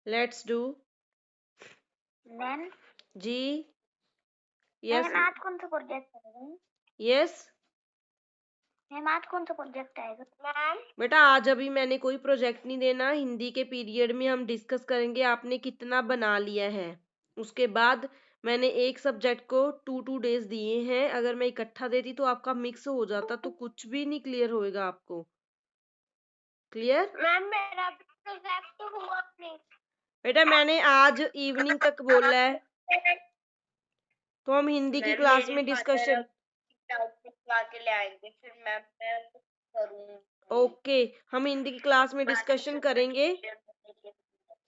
Let's do. Ma'am ji yes ma'am आज कौन सा प्रोजेक्ट है? यस मैम आज कौन सा प्रोजेक्ट आएगा? मैम बेटा आज अभी मैंने कोई प्रोजेक्ट नहीं देना, हिंदी के पीरियड में हम डिस्कस करेंगे आपने कितना बना लिया है। उसके बाद मैंने एक सब्जेक्ट को 2 डेज दिए हैं, अगर मैं इकट्ठा देती तो आपका मिक्स हो जाता तो कुछ भी नहीं क्लियर होएगा आपको। क्लियर? मैम मेरा प्रोजेक्ट हुआ नहीं। बेटा मैंने आज इवनिंग तक बोला है, तो हम हिंदी की क्लास में डिस्कशन। के ले आएंगे फिर मैं करूँ। ओके, हम हिंदी की क्लास में डिस्कशन करेंगे।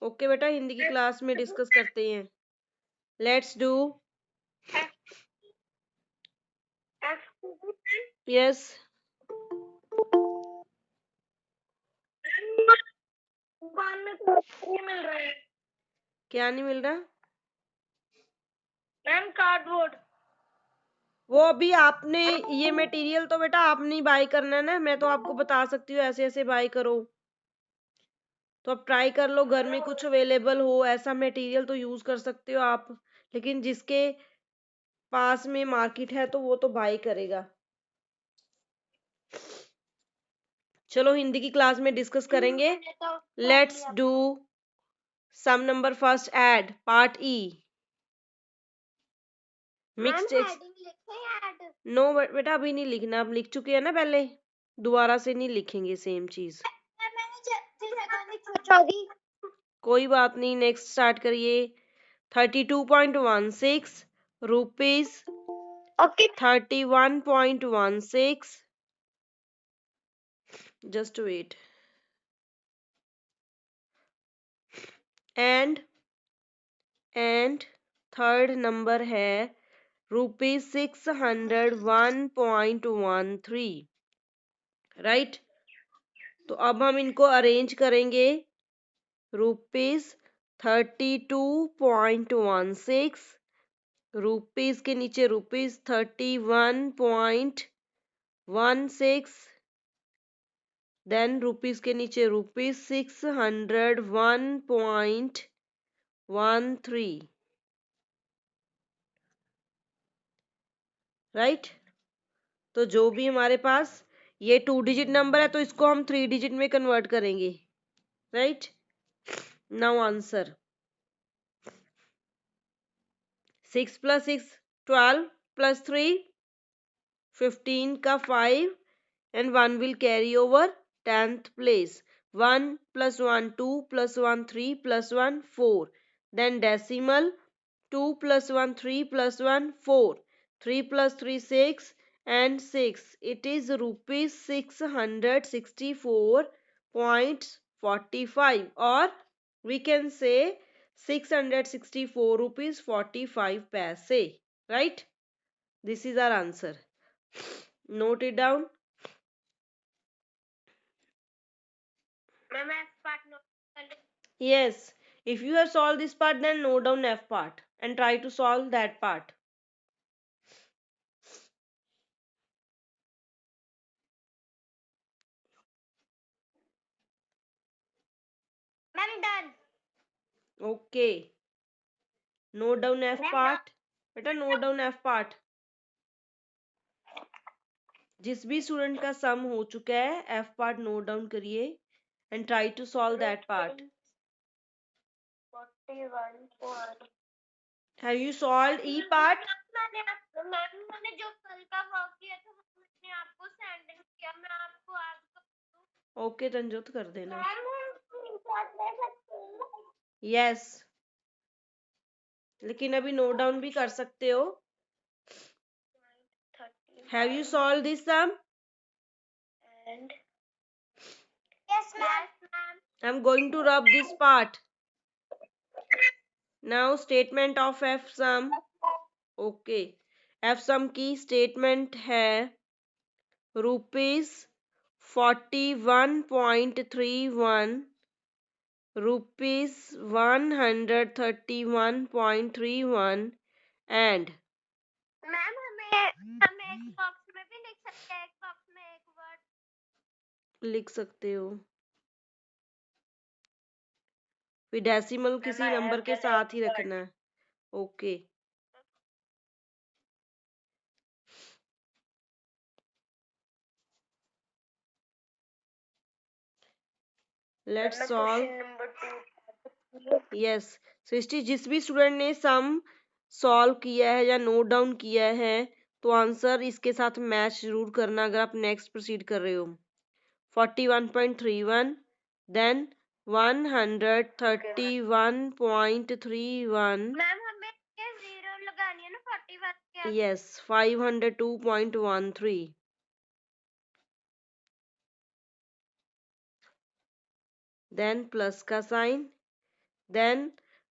ओके बेटा, हिंदी की क्लास में डिस्कस करते हैं। Let's do. यस। दुकान में तो नहीं मिल रहा है क्या नहीं मिल रहा? Ma'am, cardboard. वो अभी आपने ये मटेरियल तो बेटा आपने ही बाय करना है ना, मैं तो आपको बता सकती हूँ ऐसे ऐसे बाय करो। तो आप ट्राई कर लो, घर में कुछ अवेलेबल हो ऐसा मटेरियल तो यूज कर सकते हो आप, लेकिन जिसके पास में मार्केट है तो वो तो बाय करेगा। चलो हिंदी की क्लास में डिस्कस करेंगे। Let's do sum number first add part E. Mixed no बेटा अभी नहीं लिखना, अब लिख चुके हैं ना पहले, दोबारा से नहीं लिखेंगे सेम चीज। कोई बात नहीं, नेक्स्ट स्टार्ट करिए। 32.16 rupees, okay 31.16, just wait, and third number है ₹601.13। राइट, तो अब हम इनको अरेंज करेंगे। ₹32.16, रुपीज के नीचे ₹31.16, देन रुपीज के नीचे ₹601.13। राइट, तो जो भी हमारे पास ये 2 डिजिट नंबर है तो इसको हम 3 डिजिट में कन्वर्ट करेंगे। Right, now answer. 6 + 6 12 + 3 15 का 5 and 1 will carry over 10th place. 1 + 1 2 + 1 3 + 1 4, then decimal 2 + 1 3 + 1 4, 3 + 3 6 and 6. It is ₹664.45, or we can say 664 rupees 45 paise. Right, this is our answer. Note it down. Ma'am F part note कर ले। Yes, if you have solved this part, then note down F part and try to solve that part. Ma'am done. Okay, note down F ma'am part. बेटा note down F part. जिस भी student का सम हो चुका है F part note down करिए and try to solve that part. 41 Have you solved E part? मैंने जो कल का वर्क किया था वो मैंने आपको सेंड किया, मैं आपको आज Okay तंजोत कर देना। मैम Yes, लेकिन अभी नोट डाउन भी कर सकते हो। Have you solved this sum? and yes ma'am I'm going to rub this part. Now statement of F sum. Okay, F sum की statement है ₹41.31, ₹131.31 and मैम हमें एक बॉक्स में भी लिख सकते हैं, एक बॉक्स में एक वर्ड लिख सकते हो। फिर डेसिमल किसी नंबर के साथ ही रखना है। Okay let's solve. यस सृष्टि, जिस भी स्टूडेंट ने सम सॉल्व किया है या नोट डाउन किया है तो आंसर इसके साथ मैच जरूर करना अगर आप नेक्स्ट प्रोसीड कर रहे हो। 41.31 देन 131.31। मैम हमें जीरो लगानी है ना 41 के। यस 502.13 देन प्लस का साइन देन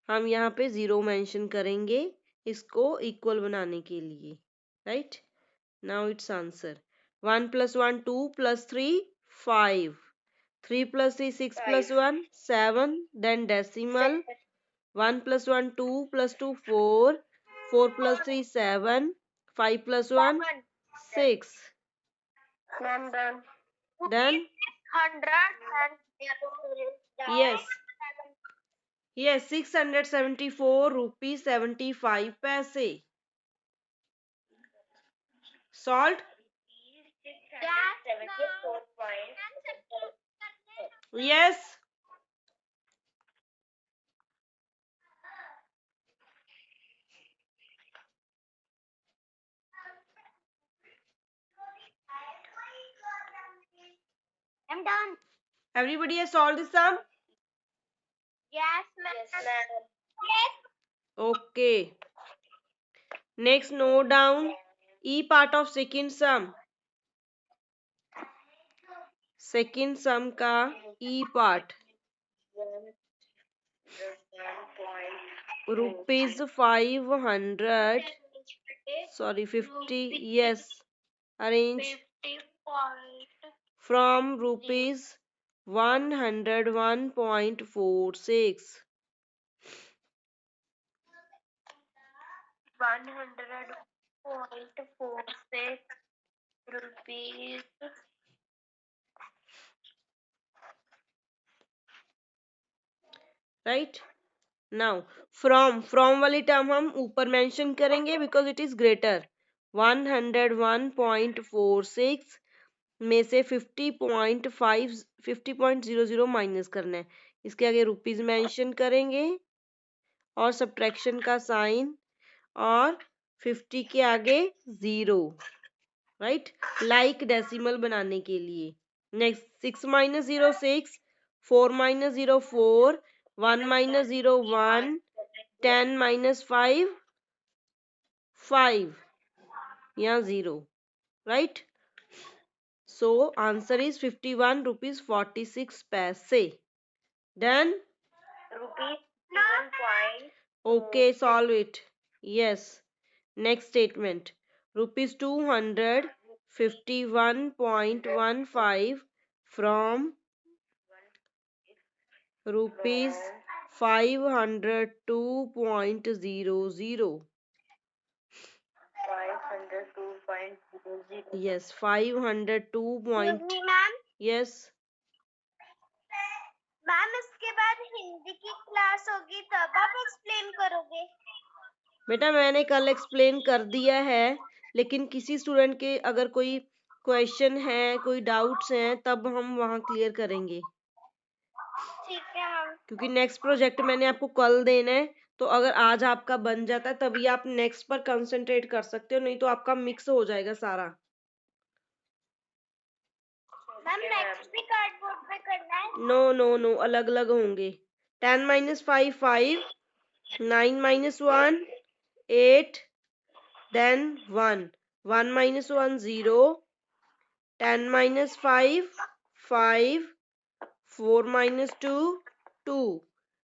हम यहाँ पे जीरो मेंशन करेंगे इसको इक्वल बनाने के लिए। Right now it's answer 1 + 1 2 + 3 5 3 + 3 6 + 1 7 then decimal 1 + 1 2 + 2 4 4 + 3 7 5 + 1 6 ma'am done done 100 yes yes 674 rupees 75 पैसे salt. Yes I'm done. everybody has solved this sum. Yes, ma'am. Yes, ma'am. Yes. Okay. Next, note down E part of second sum. Second sum का E part. Rupees 500. Sorry, 50. Yes. Arrange from rupees 101.46. 100.46 rupees. Right? Now, from वाली term हम ऊपर mention करेंगे because it is greater. 101.46 में से 50.00 minus करना है। इसके आगे रुपीज मेंशन करेंगे और सब्ट्रैक्शन का साइन और 50 के आगे 0। राइट लाइक डेसिमल बनाने के लिए। नेक्स्ट 6 - 0 6 4 - 0 4 1 - 0 1 10 - 5 5 यहाँ 0। Right so answer is 51 rupees 46 पैसे। Done rupees okay solve it. Yes next statement rupees 251.15 from rupees 502.00। 502.00 yes 502 point ma'am yes ma'am इसके बाद हिंदी की क्लास होगी तब आप एक्सप्लेन करोगे। बेटा मैंने कल एक्सप्लेन कर दिया है लेकिन किसी स्टूडेंट के अगर कोई क्वेश्चन है कोई डाउट्स हैं तब हम वहाँ क्लियर करेंगे ठीक है मैम। क्योंकि नेक्स्ट प्रोजेक्ट मैंने आपको कल देना है तो अगर आज आपका बन जाता है तभी आप नेक्स्ट पर कंसंट्रेट कर सकते हो नहीं तो आपका मिक्स हो जाएगा सारा। मैम नेक्स्ट भी कार्डबोर्ड पे करना है। नो नो नो अलग अलग होंगे। 10 - 5 5 9 - 1 8 then 1 1 - 1 0 10 - 5 5 4 - 2 2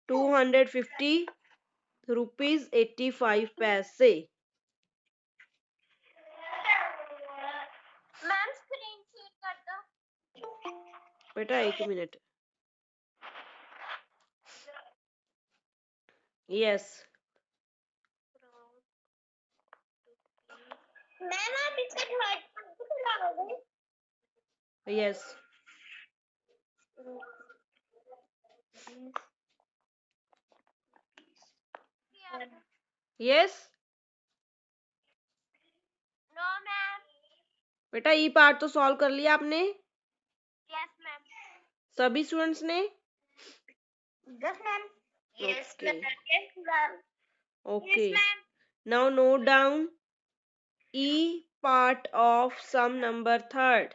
250 रुपीज 85 पैसे। मैम स्क्रीन शेयर कर दो। बेटा एक मिनट। यस मैम आप इसका थर्ड लगाओगे। Yes yes no ma'am. बेटा ई पार्ट तो सॉल्व कर लिया आपने यस मैम। सभी स्टूडेंट्स ने? Yes ma'am. Yes Okay. Ma'am. Yes ma'am. Okay. Yes ma'am. Now note down E part of sum number third.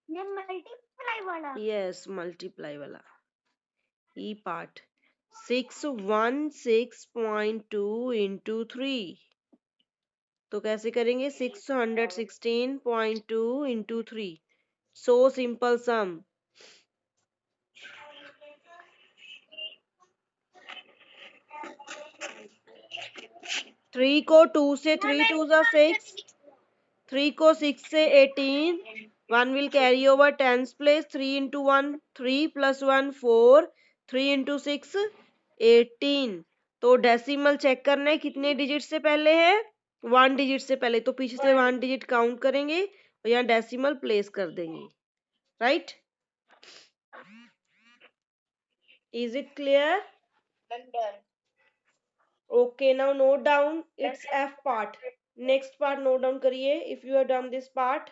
ये मल्टीप्लाई वाला। Yes, multiply वाला E part 616.2 into 3. तो कैसे करेंगे 616.2 into 3. So simple sum. 3 को 2 से 3 2 जा 6. 3 को 6 से 18. 1 will carry over 10's place. 3 into 1 3 plus 1 4. 3 into 6 18. तो डेसिमल चेक करना है कितने डिजिट से पहले है 1 डिजिट से पहले, तो पीछे से 1 डिजिट काउंट करेंगे और यहाँ डेसिमल प्लेस कर देंगे. Right? Is it clear? Okay now note down it's F part. Next part note down करिए if you have done this part.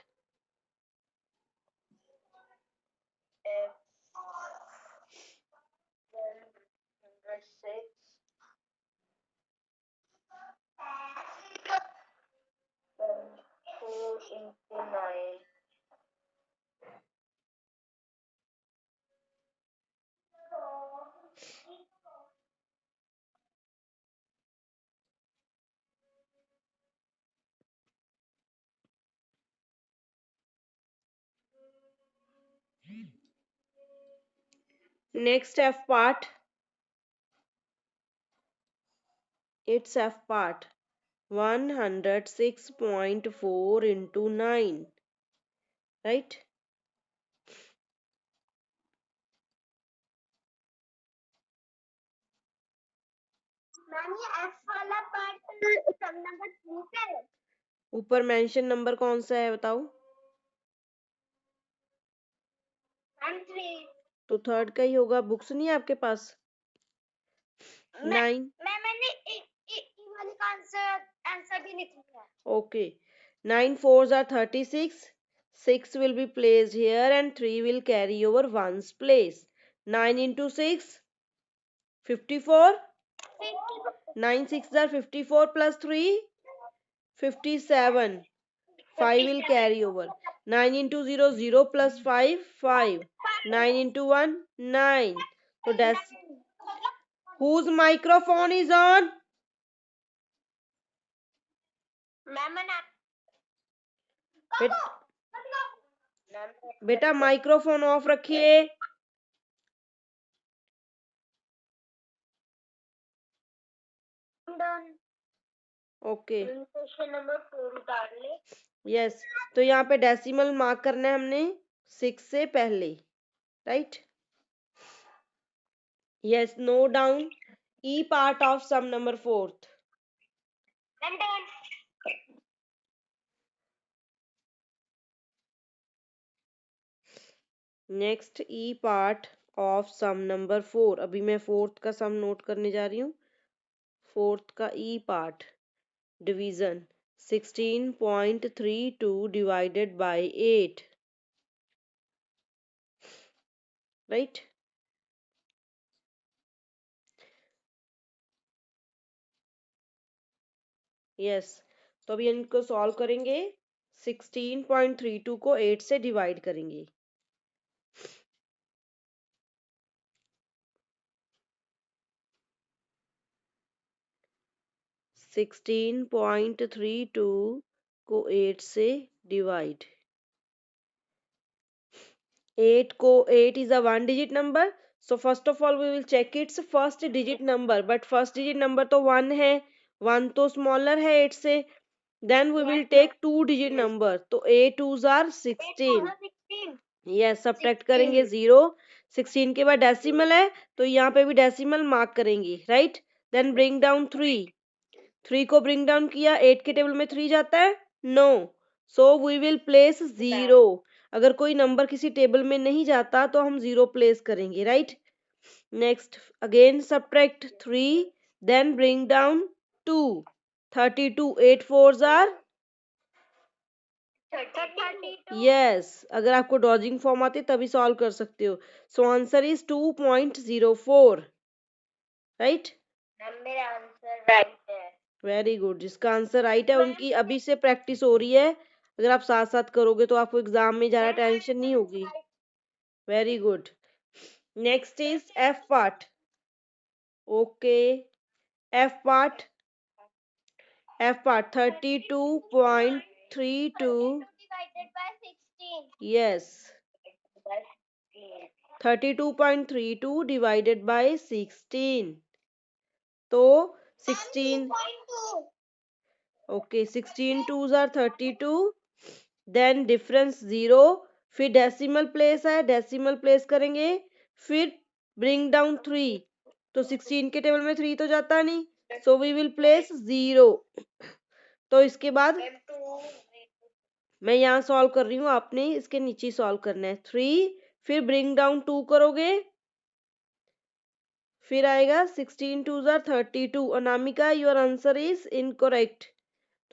Next F part, its F part 106.4 into 9, right? Ma'am ये F वाला part सम number 2 का है। ऊपर mention number कौन सा है बताओ? मैम 3। तो थर्ड का ही होगा. बुक्स नहीं है आपके पास? 9. मैंने ई वाले का आंसर भी लिख लिया। Okay. 9 4s are 36. 6 will be placed here and 3 will carry over 1's place. 9 into 6 54. 9 6s are 54 plus 3 57. 5 will carry over. 9 into 0 0 plus 5 5. 9 into 1 9. So that's whose microphone is on? बेटा माइक्रोफोन ऑफ रखिए. Okay question number 4 उतार ले। Yes. तो यहाँ पे decimal mark करना है हमने 6 से पहले. Right? Yes. Note down E part of sum number 4th. Next E part of sum number 4. अभी मैं 4th का सम नोट करने जा रही हूँ. 4th का E part division 16.32 divided by 8. Right? Yes. तो अभी इनको सॉल्व करेंगे. 16.32 को 8 से डिवाइड करेंगे. 16.32 को 8 से डिवाइड. 8 को 8 is a one digit number. So first of all we will check its first digit number. But first digit number तो 1 है. 1 तो smaller है 8 से. Then we will take 2 digit number. तो 8 2s are 16. Yes, subtract करेंगे 0. 16 के बाद decimal है तो यहाँ पे भी डेसिमल मार्क करेंगे. राइट? Then bring down 3. 3 को bring down किया. 8 के टेबल में 3 जाता है? No. So we will place 0. अगर कोई नंबर किसी टेबल में नहीं जाता तो हम 0 प्लेस करेंगे. Right? Next, again subtract 3, then bring down 2. 32, 8 fours are? 32. Yes, अगर आपको डॉजिंग फॉर्म आती है तभी सॉल्व कर सकते हो. So answer is 2.04. राइट? मेरा आंसर राइट है. Very good. जिसका आंसर राइट है उनकी अभी से प्रैक्टिस हो रही है. अगर आप साथ साथ करोगे तो आपको एग्जाम में ज्यादा टेंशन नहीं होगी. Very good. Next is F part. Okay, F part. F part 32.32. divided by 16. Yes, 32.32 divided by 16. तो 16. 2.2. Okay, 16 twos are 32. Then difference 0. फिर डेसिमल प्लेस है, डेसिमल प्लेस करेंगे. फिर ब्रिंग डाउन 3. तो 16 के टेबल में 3 तो जाता नहीं. So we will place 0. तो इसके बाद मैं यहाँ सॉल्व कर रही हूँ, आपने इसके नीचे सॉल्व करना है. 3, फिर ब्रिंग डाउन 2 करोगे. फिर आएगा 16 twos are 32. Anamika, your answer is incorrect.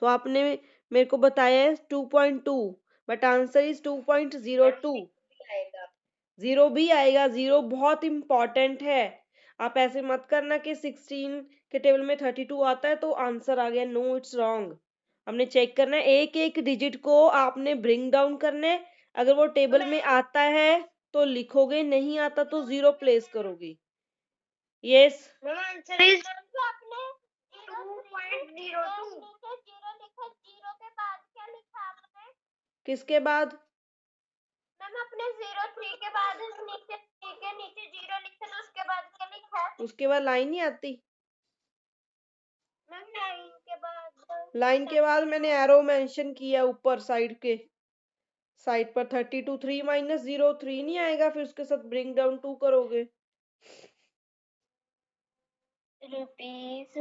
तो आपने मेरे को बताया है 2.2, बट आंसर इज 2.02. जीरो भी आएगा. जीरो बहुत इंपॉर्टेंट है. आप ऐसे मत करना कि 16 के टेबल में 32 आता है तो आंसर आ गया. No, it's wrong. हमने चेक करना है, एक एक डिजिट को आपने ब्रिंग डाउन करना है. अगर वो टेबल में आता है तो लिखोगे, नहीं आता तो जीरो प्लेस करोगे. यस. आंसर इज आपने 2.02. जीरो लिखा, जीरो के बाद क्या लिखा आपने? किसके बाद? मैम अपने 03 के बाद नीचे 3 के नीचे जीरो लिखा तो उसके बाद क्या लिखा? उसके बाद लाइन नहीं आती. मैम लाइन के बाद. लाइन के बाद मैंने एरो मेंशन किया ऊपर साइड के साइड पर. 32 3 माइनस 0 3 नहीं आएगा. फिर उसके साथ ब्रिंग डाउन 2 करोगे. Rupees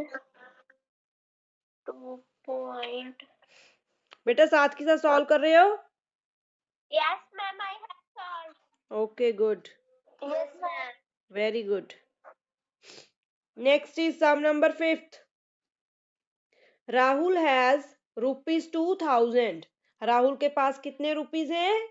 2 point. बेटा साथ के साथ सॉल्व कर रहे हो? Yes ma'am, I have solve. Okay, good. Yes ma'am. Very good. Next is sum number 5th. Rahul has rupees 2000. Rahul के पास कितने रुपीज हैं?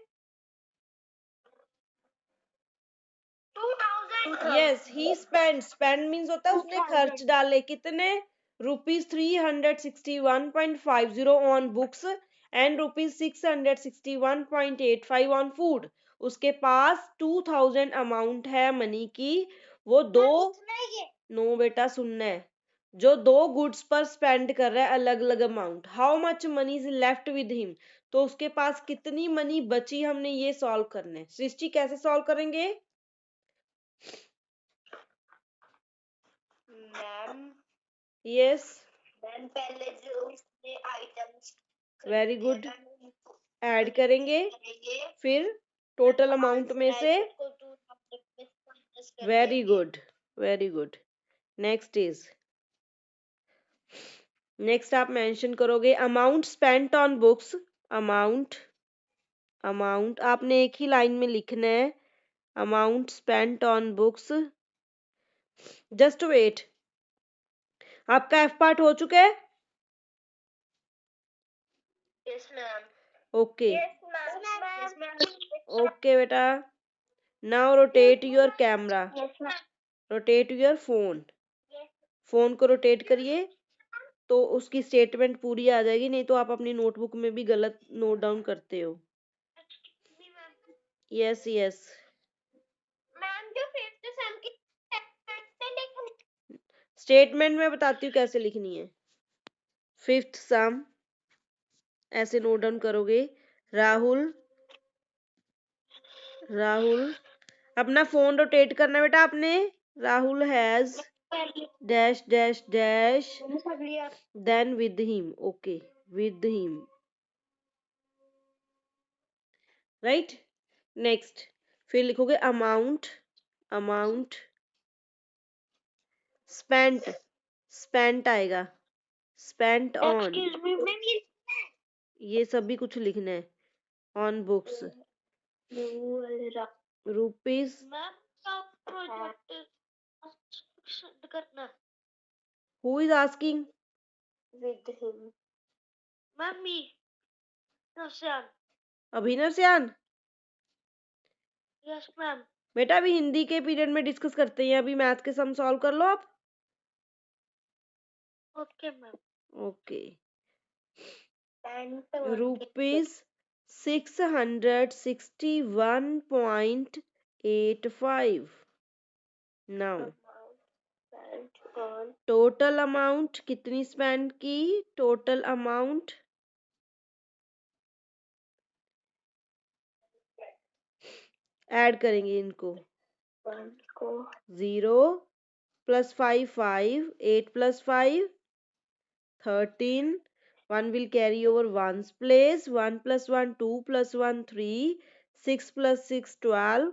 2000. Yes, he spend. Spend means होता है उसने खर्च डाले. कितने? Rupees 361.50 on books and rupees 661.85 on food. उसके पास 2000 अमाउंट है मनी की. वो दो. नो बेटा, सुनना है. जो दो गुड्स पर स्पेंड कर रहा है अलग अलग amount. How much money is left with him. तो उसके पास कितनी मनी बची, हमने ये सॉल्व करना है. सृष्टि कैसे सॉल्व करेंगे? मैम यस, मैम पहले जो उसने आइटम्स वेरी गुड. ऐड करेंगे, फिर टोटल अमाउंट में से. Very good, very good. Next is, next आप मेंशन करोगे amount spent on books. Amount, amount आपने एक ही लाइन में लिखना है. Amount spent on books. Just wait. आपका एफ पार्ट हो चुका है? Yes ma'am. Okay. Yes ma'am. Okay बेटा. Now rotate your camera. Yes ma'am. Rotate your phone. Phone को रोटेट करिए तो उसकी स्टेटमेंट पूरी आ जाएगी. नहीं तो आप अपनी नोटबुक में भी गलत नोट डाउन करते हो. Yes yes. मैम जो 5th सेम की लिखनी. स्टेटमेंट में बताती हूँ कैसे लिखनी है. 5th सम ऐसे नोट डाउन करोगे. राहुल, राहुल. अपना फोन रोटेट करना बेटा आपने. Rahul has dash dash dash then with him. Okay, with him. Right. Next, फिर लिखोगे अमाउंट. Amount spent. स्पेंट आएगा. Spent on. ये सभी कुछ लिखना है. On books. रुपीज प्रोजेक्ट करना Who is asking? with him. Mummy Naushan. Abhinav Shyan. Yes ma'am. बेटा अभी हिंदी के पीरियड में डिस्कस करते हैं, अभी मैथ के सम सॉल्व कर लो आप। Okay ma'am. Okay. And rupees 661.85। Now total amount कितनी स्पेंड की? टोटल अमाउंट ऐड करेंगे इनको। 0 + 5 5, 8 + 5 13, 1 will carry over ones place, 1 + 1 2 + 1 3, 6 + 6 12,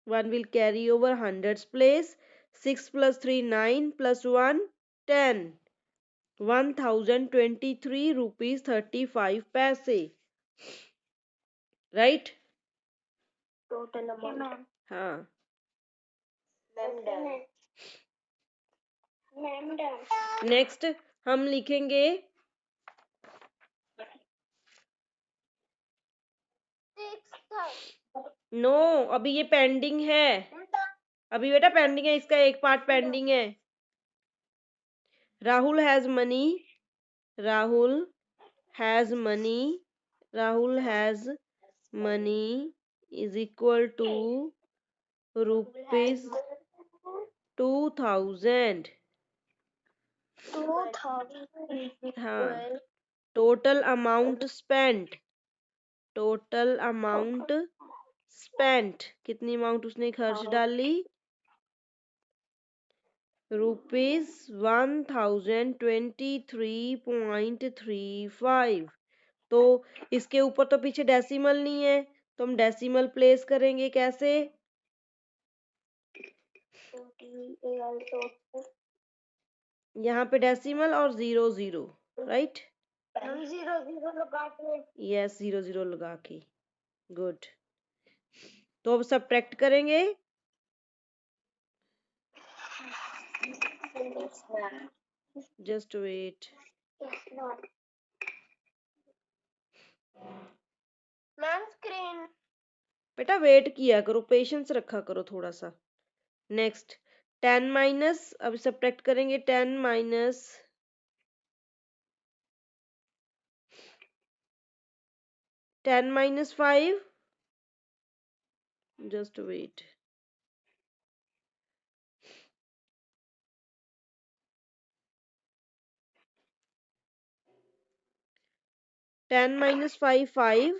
1 will carry over hundreds place, 6 + 3 9 + 1 10, 1023 rupees 35 paise, right? Total amount. हाँ। नेक्स्ट हम लिखेंगे नो, अभी ये पेंडिंग है, अभी बेटा पेंडिंग है, इसका एक पार्ट पेंडिंग है। Rahul has money, Rahul has money, Rahul has money is equal to rupees 2000। हाँ। Total amount spent, total amount spent, कितनी अमाउंट उसने खर्च डाली? रुपीज 1023.35। तो इसके ऊपर तो पीछे डेसिमल नहीं है, तो हम डेसिमल प्लेस करेंगे कैसे? यहाँ पे डेसिमल और 0 0, राइट? 0 लगा के. यस 0 0 लगा के। गुड। तो अब सब्ट्रैक्ट करेंगे। Just wait. Ma'am screen. बेटा वेट किया करो, पेशेंस रखा करो थोड़ा सा। नेक्स्ट 10 माइनस, अब सब्ट्रैक्ट करेंगे 10 minus 10 minus 5, just wait. 10 minus 5 5,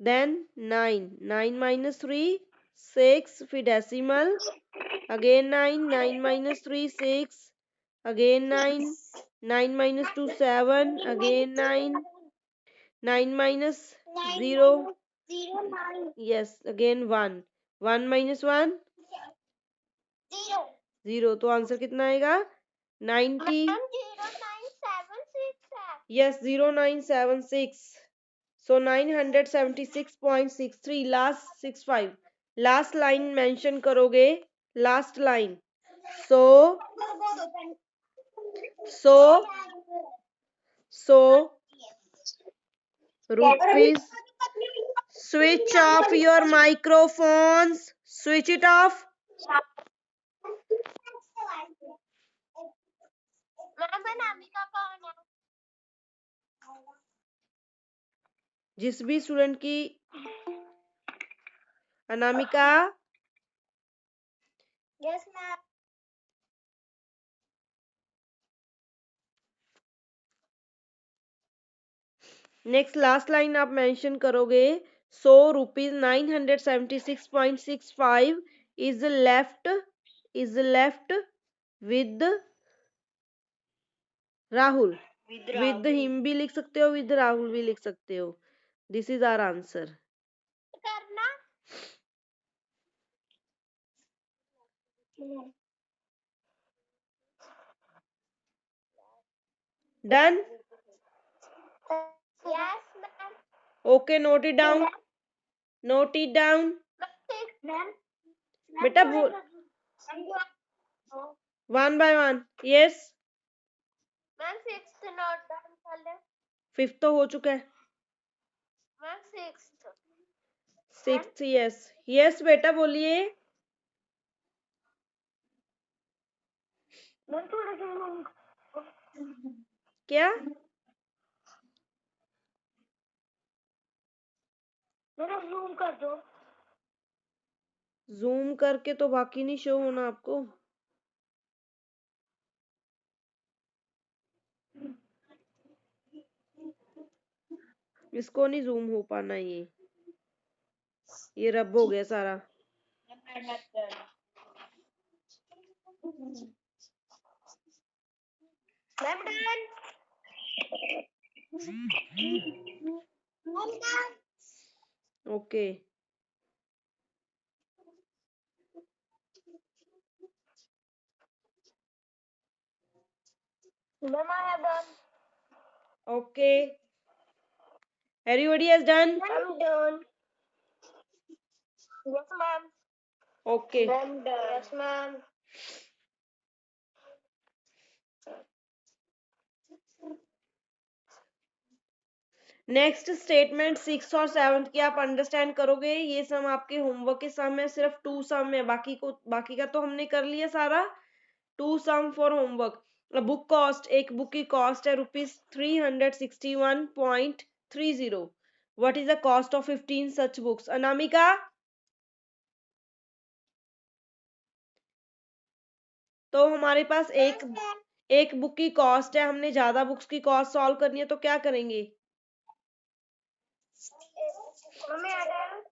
then 9 9 minus 3 6, फिर decimal, again 9 9 minus 3 6, again 9 9 minus 2 7, again 9 9 minus 0, yes again 1 1 minus 1 0, तो आंसर कितना आएगा? 90। 0976 है. yes 0976, so 976.63 last 65 last line mention करोगे, last line. so rupees, switch off your microphones, switch it off। Ma'am Anamika कौन है? जिस भी स्टूडेंट की Anamika, yes ma'am. Next last line आप मेंशन करोगे। So rupees 976.65 is left with Rahul. With him भी लिख सकते हो, विद राहुल भी लिख सकते हो। This is our answer. करना. Done. Yes ma'am. Okay, note it down, note it down. Ma'am बेटा बोल, 1 by 1. Yes, ma'am 6th note down कर ले। 5th तो हो चुका है. Ma'am 6th 6th, yes yes बेटा बोलिए. मैम थोड़ा जूम क्या? मेरा जूम कर दो। जूम करके तो बाकी नहीं शो होना आपको. इसको नहीं जूम हो पाना. ये रब हो गया सारा. Ma'am done. Ma'am done. Okay. Ma'am I have done. Okay, everybody has done. I'm done. Yes, ma'am. Okay. I'm done. Yes, ma'am. Next statement 6 और 7 की आप अंडरस्टैंड करोगे. ये सम आपके होमवर्क के सम है, सिर्फ 2 सम है, बाकी का तो हमने कर लिया सारा. 2 सम फॉर होमवर्क. बुक कॉस्ट, एक बुक की कॉस्ट है ₹361.30. What is the cost of 15 such books? Anamika, तो हमारे पास एक बुक की कॉस्ट है, हमने ज्यादा बुक्स की कॉस्ट सॉल्व करनी है तो क्या करेंगे? Mummy I tell.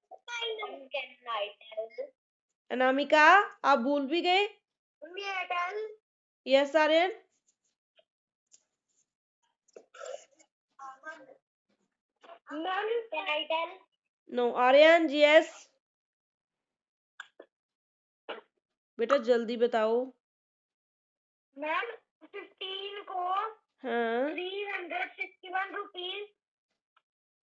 अनामिका, आप भूल भी गए? मम्मी I tell. Yes Aryan. Ma'am, can I tell? No Aryan. Yes बेटा जल्दी बताओ. मैम 15 को हाँ, 361 रुपीज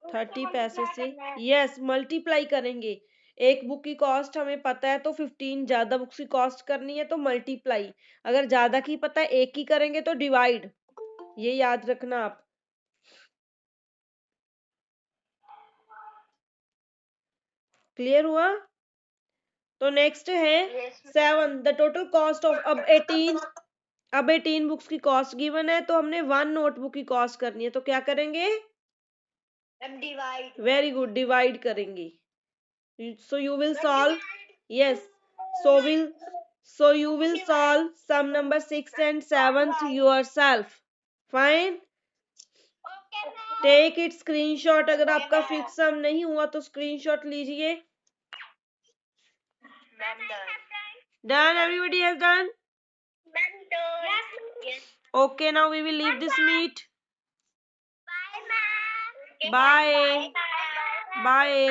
30 पैसे से. यस, मल्टीप्लाई करेंगे. एक बुक की कॉस्ट हमें पता है तो 15 ज्यादा बुक्स की कॉस्ट करनी है तो मल्टीप्लाई. अगर ज्यादा की पता है एक की करेंगे तो डिवाइड. ये याद रखना आप. क्लियर हुआ? तो नेक्स्ट है 7. द टोटल कॉस्ट ऑफ, अब 18 बुक्स की कॉस्ट गिवन है तो हमने 1 नोटबुक की कॉस्ट करनी है तो क्या करेंगे? डिवाइड। वेरी गुड, डिवाइड करेंगे. So you will solve. Yes, so you will solve sum number 6 and 7 yourself. Fine. Okay ma'am. Take it screenshot. अगर आपका फिक्स सम नहीं हुआ तो screenshot लीजिए. Ma'am done. Done. Everybody has done. Ma'am done. Yes. Okay, now we will leave this meet. Bye ma'am. Bye. Bye. Bye.